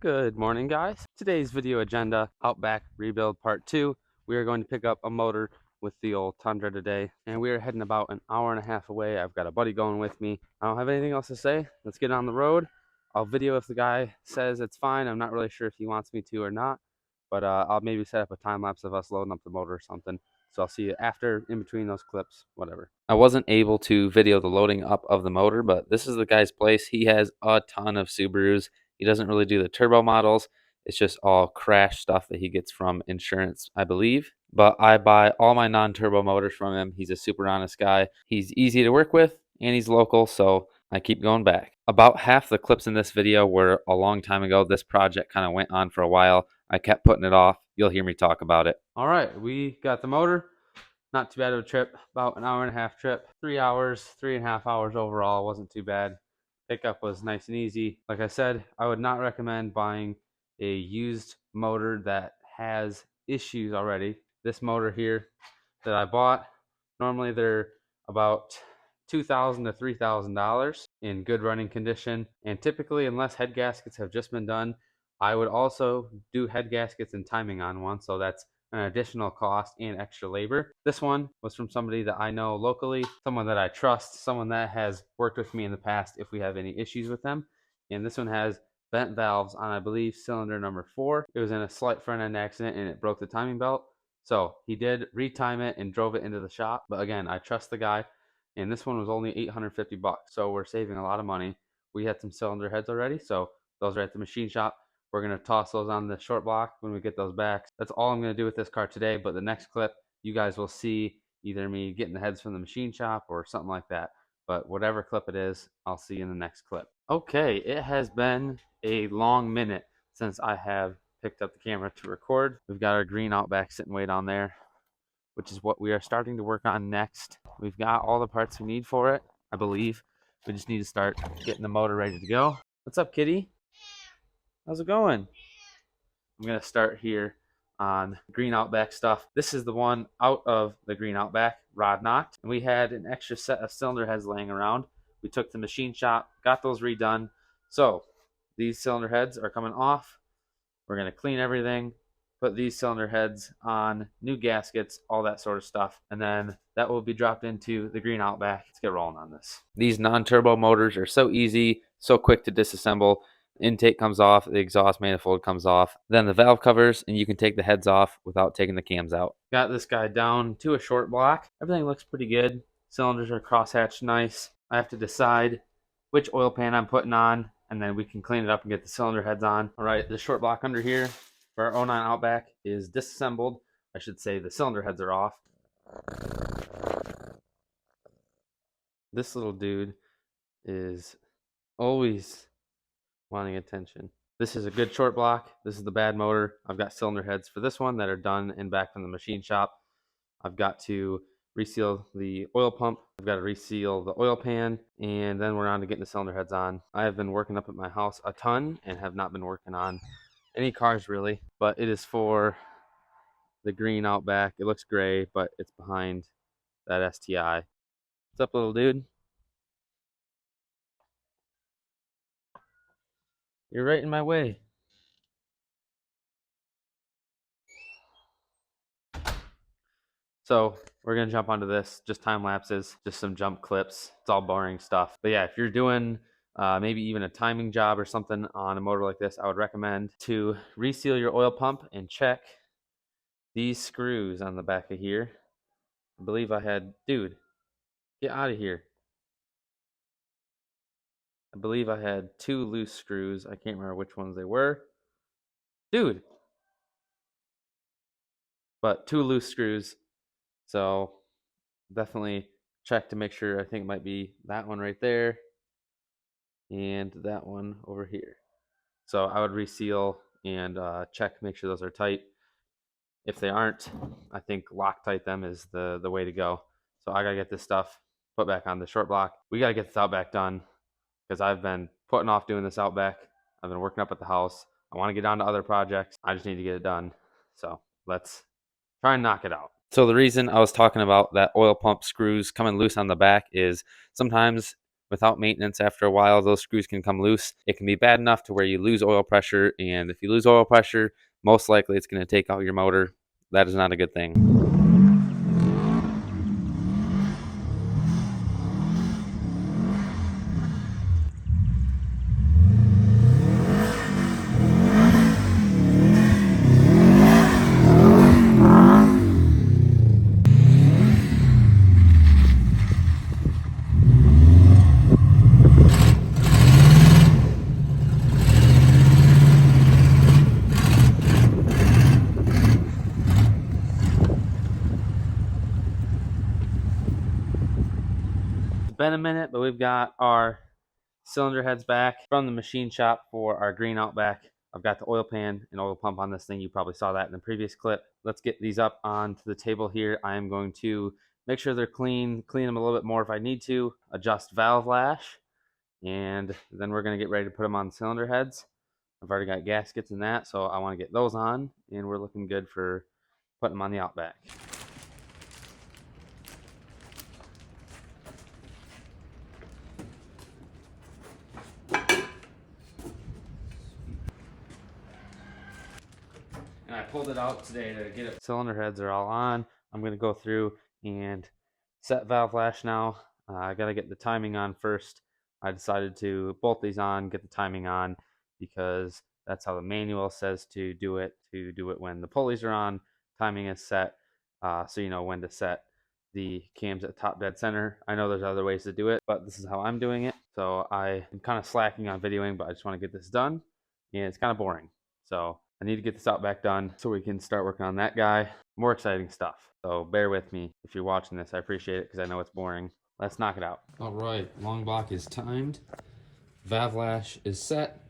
Good morning, guys. Today's video agenda, Outback Rebuild Part 2. We are going to pick up a motor with the old Tundra today, and we are heading about an hour and a half away. I've got a buddy going with me. I don't have anything else to say. Let's get on the road. I'll video if the guy says it's fine. I'm not really sure if he wants me to or not, but I'll maybe set up a time lapse of us loading up the motor or something. So I'll see you after, in between those clips, whatever. I wasn't able to video the loading up of the motor, but this is the guy's place. He has a ton of Subarus. He doesn't really do the turbo models. It's just all crash stuff that he gets from insurance, I believe. But I buy all my non-turbo motors from him. He's a super honest guy. He's easy to work with, and he's local, so I keep going back. About half the clips in this video were a long time ago. This project kind of went on for a while. I kept putting it off. You'll hear me talk about it. All right, we got the motor. Not too bad of a trip, about an hour and a half trip. 3 hours, 3.5 hours overall, wasn't too bad. Pickup was nice and easy. Like I said, I would not recommend buying a used motor that has issues already. This motor here that I bought, normally they're about $2,000 to $3,000 in good running condition. And typically, unless head gaskets have just been done, I would also do head gaskets and timing on one. So that's an additional cost and extra labor. This one was from somebody that I know locally, someone that I trust, someone that has worked with me in the past if we have any issues with them. And this one has bent valves on, I believe, cylinder number 4. It was in a slight front end accident and it broke the timing belt. So he did retime it and drove it into the shop. But again, I trust the guy. And this one was only $850. So we're saving a lot of money. We had some cylinder heads already, so those are at the machine shop. We're going to toss those on the short block when we get those back. That's all I'm going to do with this car today, but the next clip, you guys will see either me getting the heads from the machine shop or something like that. But whatever clip it is, I'll see you in the next clip. Okay, it has been a long minute since I have picked up the camera to record. We've got our green Outback sitting way down there, which is what we are starting to work on next. We've got all the parts we need for it, I believe. We just need to start getting the motor ready to go. What's up, kitty? How's it going? I'm going to start here on green Outback stuff. This is the one out of the green Outback, rodknocked. And we had an extra set of cylinder heads laying around. We took the machine shop, got those redone. So these cylinder heads are coming off. We're going to clean everything, put these cylinder heads on, new gaskets, all that sort of stuff. And then that will be dropped into the green Outback. Let's get rolling on this. These non-turbo motors are so easy, so quick to disassemble. Intake comes off, the exhaust manifold comes off, then the valve covers, and you can take the heads off without taking the cams out. Got this guy down to a short block. Everything looks pretty good. Cylinders are crosshatched nice. I have to decide which oil pan I'm putting on, and then we can clean it up and get the cylinder heads on. All right, the short block under here for our 09 Outback is disassembled. I should say the cylinder heads are off. This little dude is always wanting attention. This is a good short block. This is the bad motor. I've got cylinder heads for this one that are done and back from the machine shop. I've got to reseal the oil pump. I've got to reseal the oil pan, and then we're on to getting the cylinder heads on. I have been working up at my house a ton and have not been working on any cars really, but it is for the green Outback. It looks gray, but it's behind that STI. What's up, little dude? You're right in my way. So we're going to jump onto this, just time lapses, just some jump clips. It's all boring stuff. But yeah, if you're doing maybe even a timing job or something on a motor like this, I would recommend to reseal your oil pump and check these screws on the back of here. I believe I had, dude, get out of here. I believe I had 2 loose screws. I can't remember which ones they were. Dude. But 2 loose screws. So definitely check to make sure. I think it might be that one right there and that one over here. So I would reseal and check, make sure those are tight. If they aren't, I think Loctite them is the way to go. So I gotta get this stuff put back on the short block. We gotta get this Outback done because I've been putting off doing this Outback. I've been working up at the house. I want to get on to other projects. I just need to get it done. So let's try and knock it out. So the reason I was talking about that oil pump screws coming loose on the back is sometimes without maintenance, after a while, those screws can come loose. It can be bad enough to where you lose oil pressure, and if you lose oil pressure, most likely it's going to take out your motor. That is not a good thing. It's been a minute, but we've got our cylinder heads back from the machine shop for our green Outback. I've got the oil pan and oil pump on this thing. You probably saw that in the previous clip. Let's get these up onto the table here. I am going to make sure they're clean them a little bit more if I need to, adjust valve lash, and then we're going to get ready to put them on the cylinder heads. I've already got gaskets in that, so I want to get those on, and we're looking good for putting them on the Outback. And I pulled it out today to get it. Cylinder heads are all on. I'm going to go through and set valve lash now. I got to get the timing on first. I decided to bolt these on, get the timing on, because that's how the manual says to do it when the pulleys are on. Timing is set, so you know when to set the cams at top dead center. I know there's other ways to do it, but this is how I'm doing it. So I am kind of slacking on videoing, but I just want to get this done, and it's kind of boring. So I need to get this Outback done so we can start working on that guy. More exciting stuff. So bear with me if you're watching this. I appreciate it because I know it's boring. Let's knock it out. All right, long block is timed. Valve lash is set.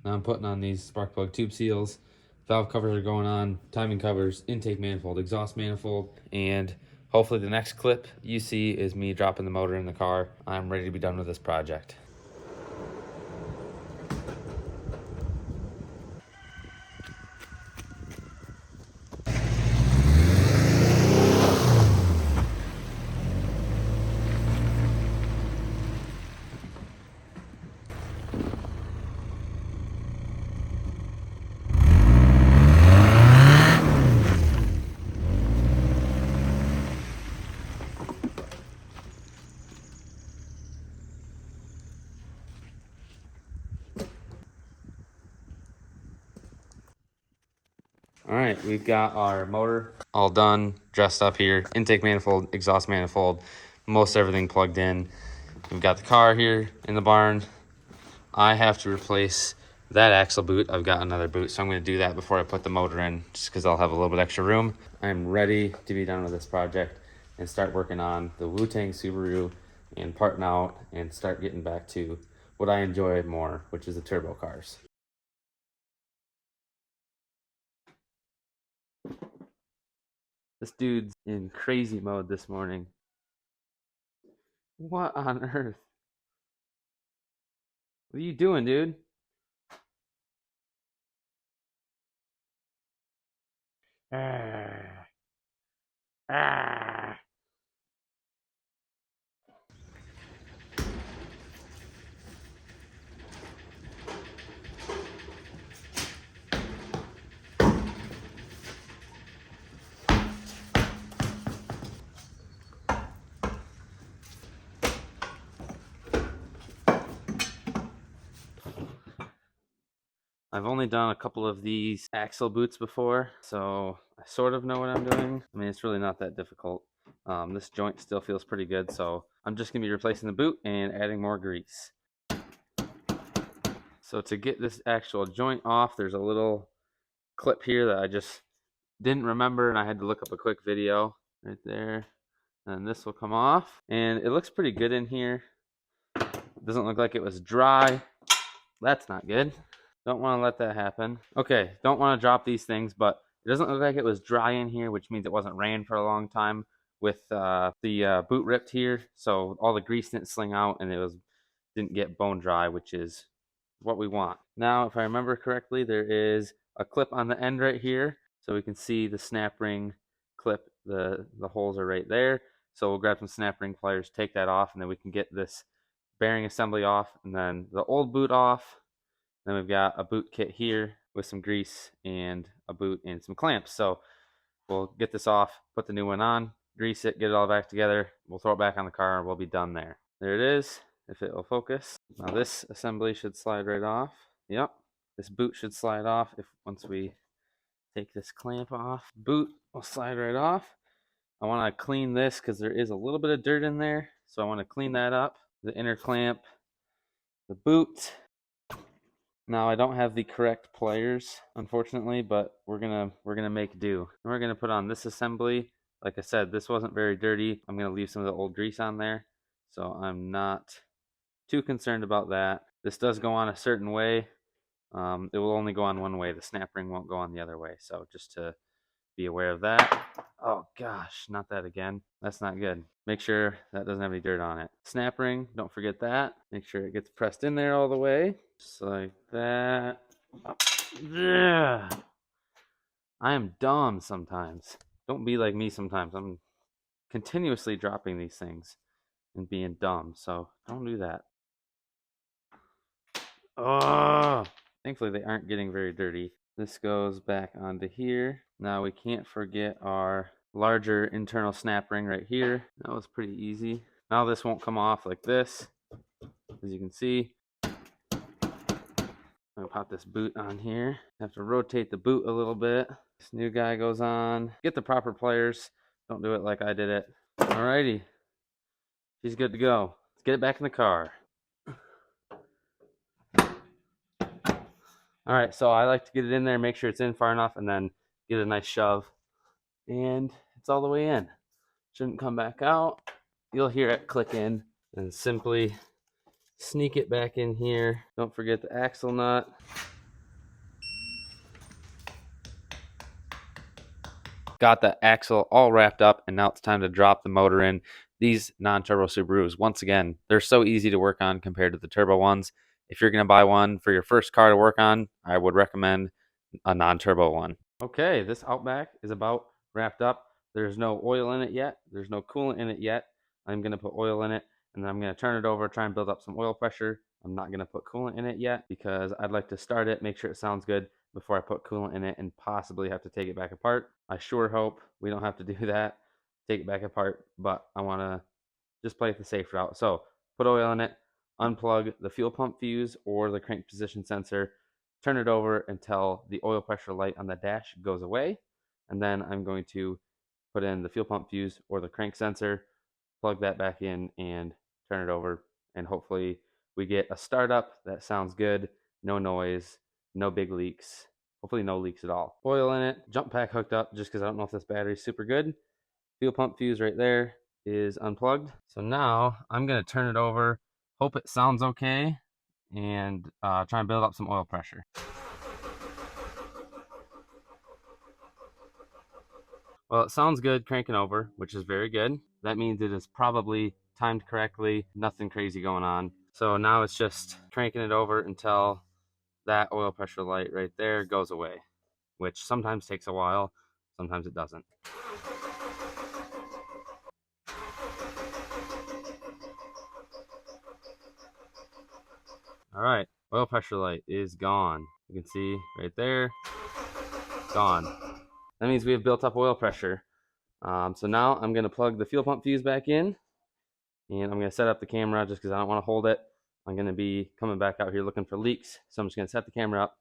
Now I'm putting on these spark plug tube seals. Valve covers are going on, timing covers, intake manifold, exhaust manifold, and hopefully the next clip you see is me dropping the motor in the car. I'm ready to be done with this project. All right, we've got our motor all done, dressed up here. Intake manifold, exhaust manifold, most everything plugged in. We've got the car here in the barn. I have to replace that axle boot. I've got another boot, so I'm going to do that before I put the motor in, just because I'll have a little bit extra room. I'm ready to be done with this project and start working on the Wu-Tang Subaru and parting out and start getting back to what I enjoy more, which is the turbo cars. This dude's in crazy mode this morning. What on earth? What are you doing, dude? Ah. Ah. I've only done a couple of these axle boots before, so I sort of know what I'm doing. I mean, it's really not that difficult. This joint still feels pretty good, so I'm just going to be replacing the boot and adding more grease. So to get this actual joint off, there's a little clip here that I just didn't remember, and I had to look up a quick video right there. And this will come off, and it looks pretty good in here. It doesn't look like it was dry. That's not good. Don't want to let that happen. Okay, don't want to drop these things, but it doesn't look like it was dry in here, which means it wasn't ran for a long time with the boot ripped here. So all the grease didn't sling out, and didn't get bone dry, which is what we want. Now, if I remember correctly, there is a clip on the end right here, so we can see the snap ring clip. The holes are right there. So we'll grab some snap ring pliers, take that off, and then we can get this bearing assembly off, and then the old boot off. Then we've got a boot kit here with some grease and a boot and some clamps. So we'll get this off, put the new one on, grease it, get it all back together. We'll throw it back on the car and we'll be done there. There it is, if it will focus. Now this assembly should slide right off. Yep, this boot should slide off once we take this clamp off. Boot will slide right off. I want to clean this because there is a little bit of dirt in there. So I want to clean that up. The inner clamp, the boot. Now I don't have the correct pliers, unfortunately, but we're gonna make do. We're gonna put on this assembly. Like I said, this wasn't very dirty. I'm gonna leave some of the old grease on there, so I'm not too concerned about that. This does go on a certain way. It will only go on one way. The snap ring won't go on the other way. So just to be aware of that. Oh gosh, not that again. That's not good. Make sure that doesn't have any dirt on it. Snap ring, don't forget that. Make sure it gets pressed in there all the way. Just like that. Yeah. I am dumb sometimes. Don't be like me sometimes. I'm continuously dropping these things and being dumb. So don't do that. Oh, thankfully they aren't getting very dirty. This goes back onto here. Now we can't forget our larger internal snap ring right here. That was pretty easy. Now this won't come off like this, as you can see. I'm gonna pop this boot on here. Have to rotate the boot a little bit. This new guy goes on. Get the proper pliers. Don't do it like I did it. Alrighty. She's good to go. Let's get it back in the car. All right, so I like to get it in there, make sure it's in far enough, and then get a nice shove. And it's all the way in. Shouldn't come back out. You'll hear it click in, and simply sneak it back in here. Don't forget the axle nut. Got the axle all wrapped up, and now it's time to drop the motor in. These non-turbo Subarus, once again, they're so easy to work on compared to the turbo ones. If you're going to buy one for your first car to work on, I would recommend a non-turbo one. Okay, this Outback is about wrapped up. There's no oil in it yet. There's no coolant in it yet. I'm going to put oil in it, and then I'm going to turn it over, try and build up some oil pressure. I'm not going to put coolant in it yet because I'd like to start it, make sure it sounds good before I put coolant in it and possibly have to take it back apart. I sure hope we don't have to do that, take it back apart, but I want to just play it the safe route. So put oil in it, unplug the fuel pump fuse or the crank position sensor, turn it over until the oil pressure light on the dash goes away, and then I'm going to put in the fuel pump fuse or the crank sensor, plug that back in, and turn it over, and hopefully we get a startup that sounds good, no noise, no big leaks, hopefully no leaks at all. Oil in it, jump pack hooked up just because I don't know if this battery is super good. Fuel pump fuse right there is unplugged. So now I'm going to turn it over, hope it sounds okay, and try and build up some oil pressure. Well, it sounds good cranking over, which is very good. That means it is probably timed correctly, nothing crazy going on. So now it's just cranking it over until that oil pressure light right there goes away, which sometimes takes a while, sometimes it doesn't. All right, oil pressure light is gone. You can see right there, gone. That means we have built up oil pressure. So now I'm going to plug the fuel pump fuse back in, and I'm going to set up the camera just because I don't want to hold it. I'm going to be coming back out here looking for leaks, so I'm just going to set the camera up.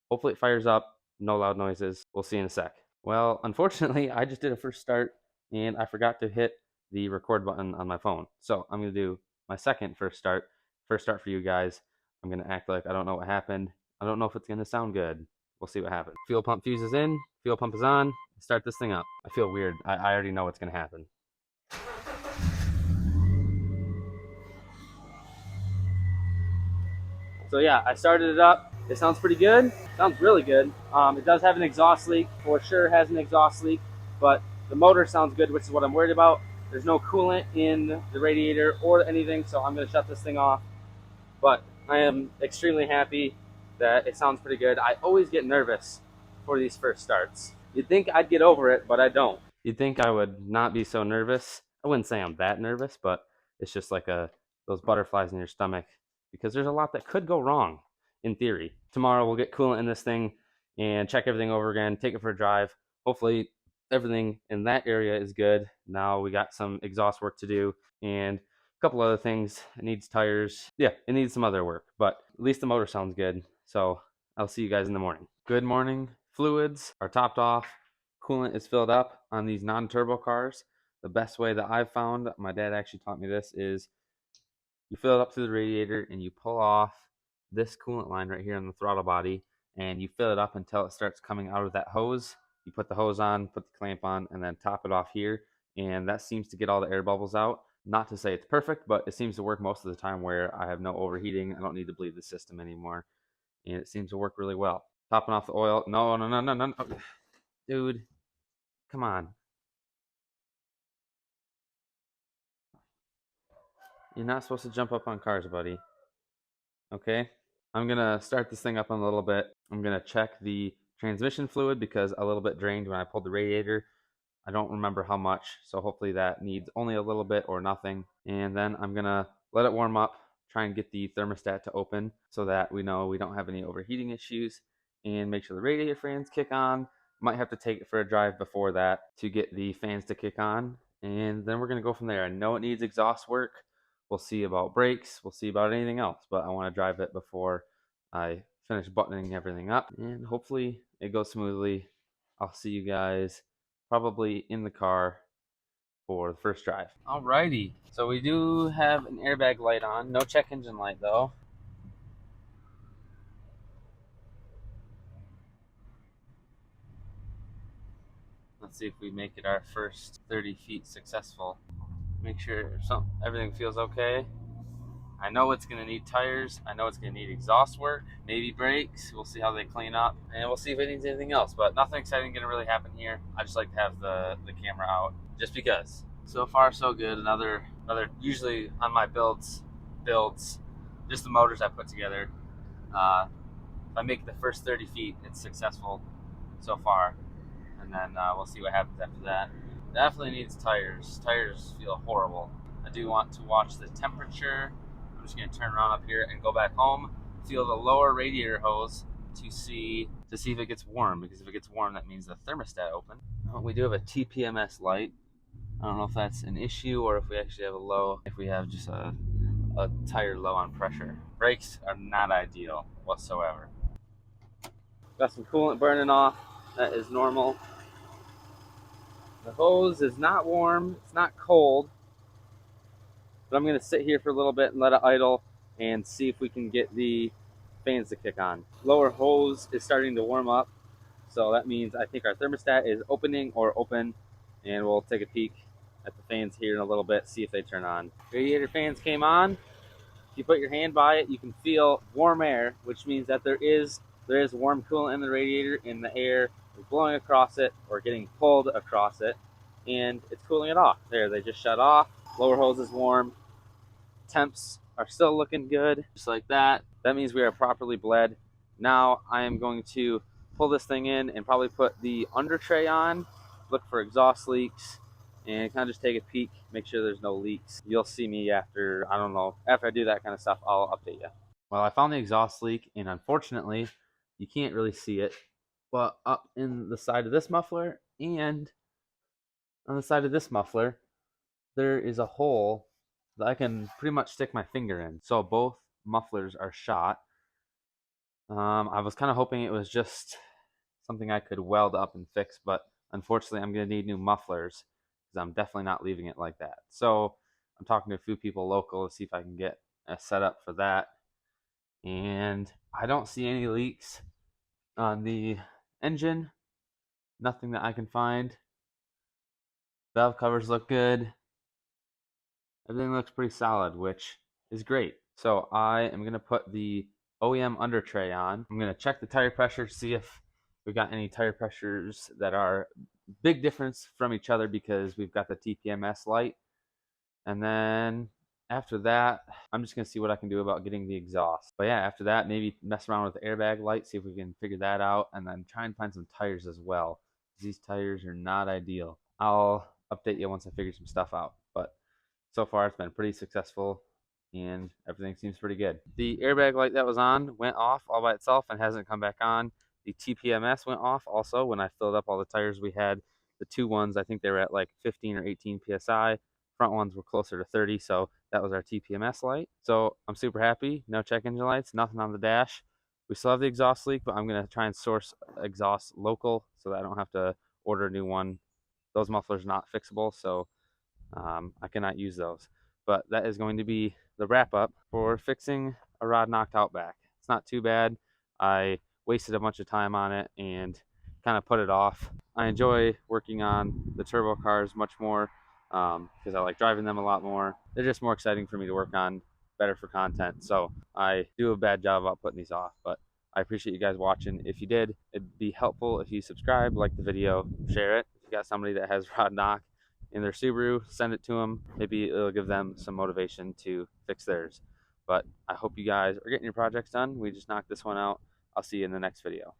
Hopefully it fires up, no loud noises. We'll see in a sec. Well, unfortunately, I just did a first start, and I forgot to hit the record button on my phone. So I'm going to do my second first start for you guys. I'm going to act like I don't know what happened. I don't know if it's going to sound good. We'll see what happens. Fuel pump fuse is in, fuel pump is on. Start this thing up. I feel weird. I already know what's going to happen. So yeah, I started it up. It sounds pretty good. Sounds really good. It does have an exhaust leak. For sure has an exhaust leak, but the motor sounds good, which is what I'm worried about. There's no coolant in the radiator or anything, so I'm going to shut this thing off. But I am extremely happy that it sounds pretty good. I always get nervous for these first starts. You'd think I'd get over it, but I don't. You'd think I would not be so nervous. I wouldn't say I'm that nervous, but it's just like a those butterflies in your stomach, because there's a lot that could go wrong in theory. Tomorrow we'll get coolant in this thing and check everything over again, take it for a drive. Hopefully everything in that area is good. Now we got some exhaust work to do and a couple other things. It needs tires. Yeah, it needs some other work, but at least the motor sounds good. So I'll see you guys in the morning. Good morning. Fluids are topped off. Coolant is filled up on these non-turbo cars. The best way that I've found, my dad actually taught me this, is you fill it up through the radiator and you pull off this coolant line right here on the throttle body, and you fill it up until it starts coming out of that hose. You put the hose on, put the clamp on, and then top it off here, and that seems to get all the air bubbles out. Not to say it's perfect, but it seems to work most of the time where I have no overheating. I don't need to bleed the system anymore, and it seems to work really well. Topping off the oil. No, no, no, no, no. Dude, come on. You're not supposed to jump up on cars, buddy. Okay? I'm gonna start this thing up in a little bit. I'm gonna check the transmission fluid because a little bit drained when I pulled the radiator. I don't remember how much, so hopefully that needs only a little bit or nothing. And then I'm gonna let it warm up, try and get the thermostat to open so that we know we don't have any overheating issues, and make sure the radiator fans kick on. Might have to take it for a drive before that to get the fans to kick on, and then we're gonna go from there. I know it needs exhaust work. We'll see about brakes. We'll see about anything else, but I want to drive it before I finish buttoning everything up, and hopefully it goes smoothly. I'll see you guys probably in the car for the first drive. Alrighty, so we do have an airbag light on. No check engine light though. Let's see if we make it our first 30 feet successful. Make sure everything feels okay. I know it's going to need tires. I know it's going to need exhaust work, maybe brakes. We'll see how they clean up, and we'll see if it needs anything else. But nothing exciting going to really happen here. I just like to have the camera out just because. So far, so good. Another. Usually on my builds, just the motors I put together. If I make the first 30 feet, it's successful so far, and then we'll see what happens after that. Definitely needs tires. Tires feel horrible. I do want to watch the temperature. I'm just going to turn around up here and go back home, feel the lower radiator hose to see if it gets warm, because if it gets warm, that means the thermostat open. We do have a TPMS light. I don't know if that's an issue or if we actually have a low, if we have just a tire low on pressure. Brakes are not ideal whatsoever. Got some coolant burning off. That is normal. The hose is not warm. It's not cold. But I'm going to sit here for a little bit and let it idle and see if we can get the fans to kick on. Lower hose is starting to warm up, so that means I think our thermostat is opening or open, and we'll take a peek at the fans here in a little bit, see if they turn on. Radiator fans came on. If you put your hand by it, you can feel warm air, which means that there is warm coolant in the radiator, and the air is blowing across it or getting pulled across it, and it's cooling it off. There, they just shut off. Lower hose is warm. Temps are still looking good, just like that. That means we are properly bled. Now I am going to pull this thing in and probably put the under tray on, look for exhaust leaks, and kind of just take a peek, make sure there's no leaks. You'll see me after, I don't know, after I do that kind of stuff, I'll update you. Well, I found the exhaust leak, and unfortunately, you can't really see it, but up in the side of this muffler and on the side of this muffler, there is a hole that I can pretty much stick my finger in. So both mufflers are shot. I was kind of hoping it was just something I could weld up and fix, but unfortunately I'm going to need new mufflers because I'm definitely not leaving it like that. So I'm talking to a few people local to see if I can get a setup for that. And I don't see any leaks on the engine. Nothing that I can find. Valve covers look good. Everything looks pretty solid, which is great. So I am going to put the OEM under tray on. I'm going to check the tire pressure to see if we've got any tire pressures that are big difference from each other because we've got the TPMS light. And then after that, I'm just going to see what I can do about getting the exhaust. But yeah, after that, maybe mess around with the airbag light, see if we can figure that out, and then try and find some tires as well. These tires are not ideal. I'll update you once I figure some stuff out. But so far, it's been pretty successful, and everything seems pretty good. The airbag light that was on went off all by itself and hasn't come back on. The TPMS went off also when I filled up all the tires we had. The two ones, I think they were at like 15 or 18 psi. Front ones were closer to 30, so that was our TPMS light. So I'm super happy. No check engine lights, nothing on the dash. We still have the exhaust leak, but I'm going to try and source exhaust local so that I don't have to order a new one. Those mufflers are not fixable, so I cannot use those. But that is going to be the wrap up for fixing a rod knocked Outback. It's not too bad. I wasted a bunch of time on it and kind of put it off. I enjoy working on the turbo cars much more because I like driving them a lot more. They're just more exciting for me to work on, better for content. So I do a bad job about putting these off, but I appreciate you guys watching. If you did, it'd be helpful if you subscribe, like the video, share it. If you got somebody that has rod knock in their Subaru, send it to them. Maybe it'll give them some motivation to fix theirs. But I hope you guys are getting your projects done. We just knocked this one out. I'll see you in the next video.